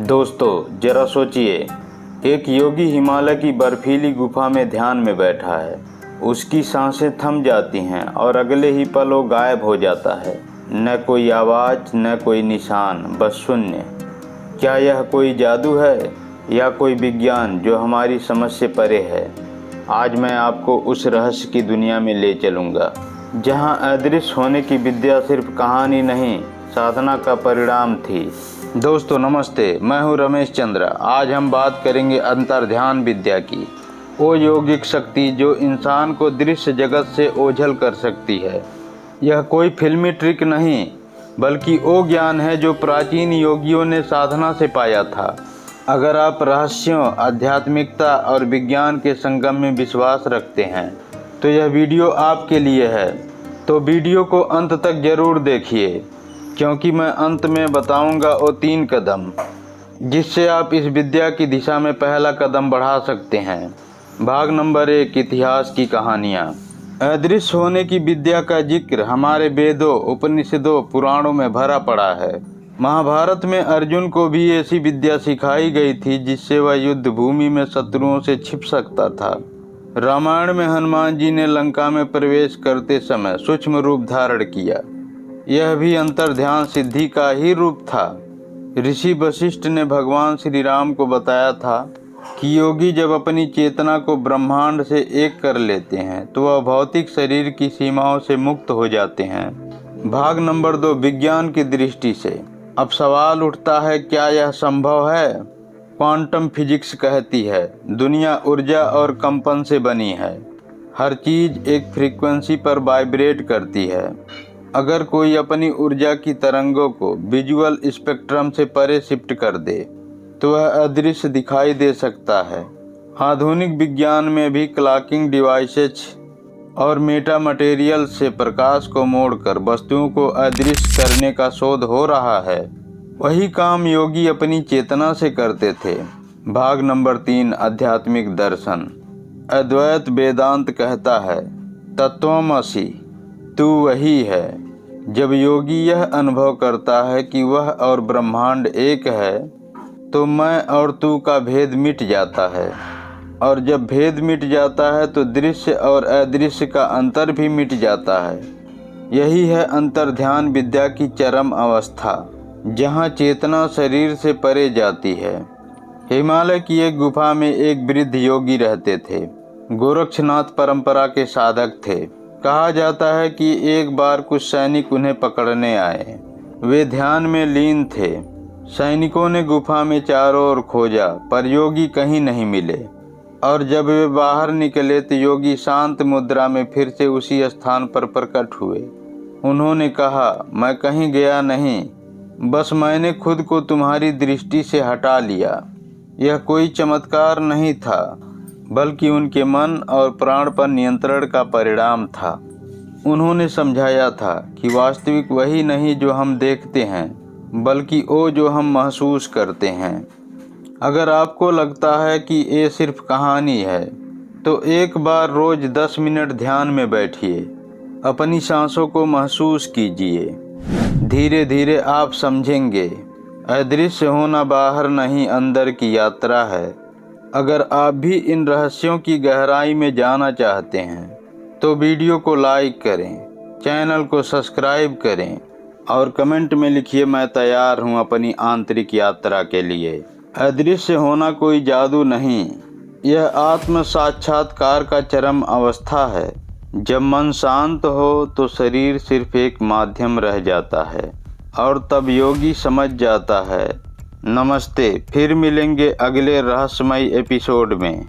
दोस्तों जरा सोचिए, एक योगी हिमालय की बर्फीली गुफा में ध्यान में बैठा है। उसकी सांसें थम जाती हैं और अगले ही पल वो गायब हो जाता है। न कोई आवाज़, न कोई निशान, बस शून्य। क्या यह कोई जादू है या कोई विज्ञान जो हमारी समझ से परे है? आज मैं आपको उस रहस्य की दुनिया में ले चलूँगा, जहाँ अदृश्य होने की विद्या सिर्फ कहानी नहीं, साधना का परिणाम थी। दोस्तों नमस्ते, मैं हूं रमेश चंद्र। आज हम बात करेंगे अंतर्ध्यान विद्या की, वो योगिक शक्ति जो इंसान को दृश्य जगत से ओझल कर सकती है। यह कोई फिल्मी ट्रिक नहीं, बल्कि वो ज्ञान है जो प्राचीन योगियों ने साधना से पाया था। अगर आप रहस्यों, आध्यात्मिकता और विज्ञान के संगम में विश्वास रखते हैं तो यह वीडियो आपके लिए है। तो वीडियो को अंत तक जरूर देखिए, क्योंकि मैं अंत में बताऊंगा वो 3 कदम जिससे आप इस विद्या की दिशा में पहला कदम बढ़ा सकते हैं। भाग नंबर 1, इतिहास की कहानियाँ। अदृश्य होने की विद्या का जिक्र हमारे वेदों, उपनिषदों, पुराणों में भरा पड़ा है। महाभारत में अर्जुन को भी ऐसी विद्या सिखाई गई थी जिससे वह युद्ध भूमि में शत्रुओं से छिप सकता था। रामायण में हनुमान जी ने लंका में प्रवेश करते समय सूक्ष्म रूप धारण किया। यह भी अंतर्ध्यान सिद्धि का ही रूप था। ऋषि वशिष्ठ ने भगवान श्री राम को बताया था कि योगी जब अपनी चेतना को ब्रह्मांड से एक कर लेते हैं तो वह भौतिक शरीर की सीमाओं से मुक्त हो जाते हैं। भाग नंबर 2, विज्ञान की दृष्टि से। अब सवाल उठता है, क्या यह संभव है? क्वांटम फिजिक्स कहती है दुनिया ऊर्जा और कंपन से बनी है। हर चीज एक फ्रीक्वेंसी पर वाइब्रेट करती है। अगर कोई अपनी ऊर्जा की तरंगों को विजुअल स्पेक्ट्रम से परे शिफ्ट कर दे तो वह अदृश्य दिखाई दे सकता है। आधुनिक विज्ञान में भी क्लॉकिंग डिवाइसेज और मेटा मटेरियल से प्रकाश को मोड़कर वस्तुओं को अदृश्य करने का शोध हो रहा है। वही काम योगी अपनी चेतना से करते थे। भाग नंबर 3, आध्यात्मिक दर्शन। अद्वैत वेदांत कहता है तत्वमसि, तू वही है। जब योगी यह अनुभव करता है कि वह और ब्रह्मांड एक है तो मैं और तू का भेद मिट जाता है, और जब भेद मिट जाता है तो दृश्य और अदृश्य का अंतर भी मिट जाता है। यही है अंतर्ध्यान विद्या की चरम अवस्था, जहाँ चेतना शरीर से परे जाती है। हिमालय की एक गुफा में एक वृद्ध योगी रहते थे। गोरक्षनाथ परंपरा के साधक थे। कहा जाता है कि एक बार कुछ सैनिक उन्हें पकड़ने आए। वे ध्यान में लीन थे। सैनिकों ने गुफा में चारों ओर खोजा, पर योगी कहीं नहीं मिले। और जब वे बाहर निकले तो योगी शांत मुद्रा में फिर से उसी स्थान पर प्रकट हुए। उन्होंने कहा, मैं कहीं गया नहीं, बस मैंने खुद को तुम्हारी दृष्टि से हटा लिया। यह कोई चमत्कार नहीं था, बल्कि उनके मन और प्राण पर नियंत्रण का परिणाम था। उन्होंने समझाया था कि वास्तविक वही नहीं जो हम देखते हैं, बल्कि वो जो हम महसूस करते हैं। अगर आपको लगता है कि ये सिर्फ कहानी है तो एक बार रोज 10 मिनट ध्यान में बैठिए। अपनी सांसों को महसूस कीजिए। धीरे धीरे आप समझेंगे अदृश्य होना बाहर नहीं, अंदर की यात्रा है। अगर आप भी इन रहस्यों की गहराई में जाना चाहते हैं तो वीडियो को लाइक करें, चैनल को सब्सक्राइब करें और कमेंट में लिखिए, मैं तैयार हूं अपनी आंतरिक यात्रा के लिए। अदृश्य होना कोई जादू नहीं, यह आत्म साक्षात्कार का चरम अवस्था है। जब मन शांत हो तो शरीर सिर्फ एक माध्यम रह जाता है, और तब योगी समझ जाता है। नमस्ते, फिर मिलेंगे अगले रहस्यमय एपिसोड में।